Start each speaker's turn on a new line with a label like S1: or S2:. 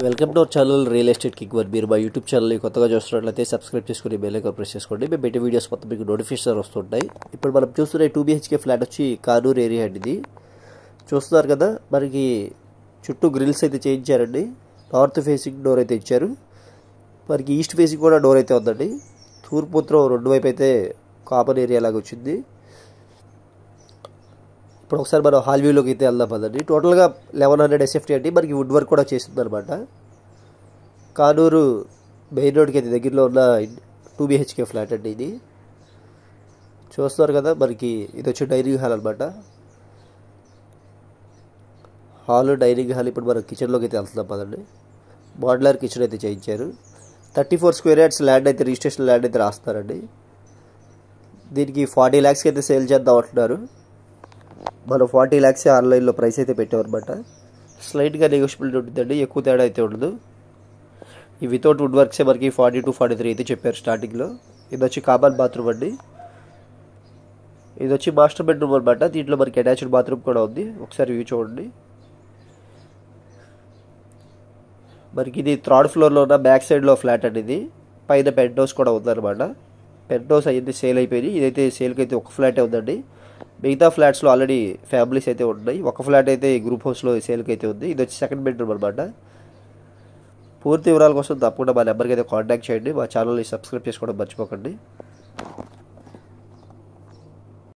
S1: Welcome to our channel real estate kick one. మీరు మా YouTube ఛానల్ని కొత్తగా చూస్తున్నట్లయితే సబ్స్క్రైబ్ చేసుకుని బెల్ ఐకాన్ ప్రెస్ చేసుకోండి. మేము పెట్టే వీడియోస్ మొత్తం మీకు నోటిఫికేషన్ వస్తుంటాయి. ఇప్పుడు మనం చూస్తున్న 2 BHK ఫ్లాట్ వచ్చి కానూరు ఏరియా అండి. ఇది చూస్తున్నారు కదా, మనకి చుట్టూ గ్రిల్స్ అయితే చేయించారండి. నార్త్ ఫేసింగ్ డోర్ అయితే ఇచ్చారు. మనకి ఈస్ట్ ఫేసింగ్ కూడా డోర్ అయితే ఉందండి. తూర్పు ఉత్తరం రెండు వైపు అయితే కామన్ ఏరియా లాగా వచ్చింది. ఇప్పుడు ఒకసారి మనం హాల్ వ్యూలోకి అయితే వెళ్దాం కదండి. టోటల్గా 1100 SFT అండి. మనకి వుడ్ వర్క్ కూడా చేస్తుంది అనమాట. కానూరు మెయిన్ రోడ్కి అయితే దగ్గరలో ఉన్న 2 BHK ఫ్లాట్ అండి. ఇది చూస్తున్నారు కదా, మనకి ఇది వచ్చి డైనింగ్ హాల్ అనమాట. Hall dining hall. ఇప్పుడు మనం కిచెన్లోకి అయితే వెళ్తున్నాం కదండి. మోడ్యులర్ కిచెన్ అయితే చేయించారు. 34 స్క్వేర్ యార్డ్స్ ల్యాండ్ అయితే రిజిస్ట్రేషన్ ల్యాండ్ అయితే రాస్తున్నారండి. దీనికి 40 lakhs అయితే సేల్ చేద్దాం అంటున్నారు. మనం 40 lakhs ఆన్లైన్లో ప్రైస్ అయితే పెట్టామన్నమాట. స్లైట్గా నెగోషియబిలిటీ ఉంటుందండి, ఎక్కువ తేడా అయితే ఉండదు. ఈ వితౌట్ వుడ్ వర్క్సే మనకి 40 to 43 అయితే చెప్పారు స్టార్టింగ్లో. ఇది వచ్చి కామన్ బాత్రూమ్ అండి. ఇది వచ్చి మాస్టర్ బెడ్రూమ్ అనమాట. దీంట్లో మనకి అటాచ్డ్ బాత్రూమ్ కూడా ఉంది. ఒకసారి వ్యూ చూడండి. మనకి ఇది 3rd ఫ్లోర్లో ఉన్న బ్యాక్ సైడ్లో ఫ్లాట్ అండి. ఇది పైన పెంట్ హౌస్ కూడా ఉందన్నమాట. పెంట్ హౌస్ అయితే సేల్ అయిపోయింది. ఇదైతే సేల్కి అయితే ఒక ఫ్లాటే ఉందండి. మిగతా ఫ్లాట్స్లో ఆల్రెడీ ఫ్యామిలీస్ అయితే ఉన్నాయి. ఒక ఫ్లాట్ అయితే గ్రూప్ హౌస్లో సేల్కి అయితే ఉంది. ఇది వచ్చి సెకండ్ బెడ్రూమ్ అనమాట. పూర్తి వివరాల కోసం తప్పకుండా మా నెంబర్కి అయితే కాంటాక్ట్ చేయండి. మా ఛానల్ని సబ్స్క్రైబ్ చేసుకోవడం మర్చిపోకండి.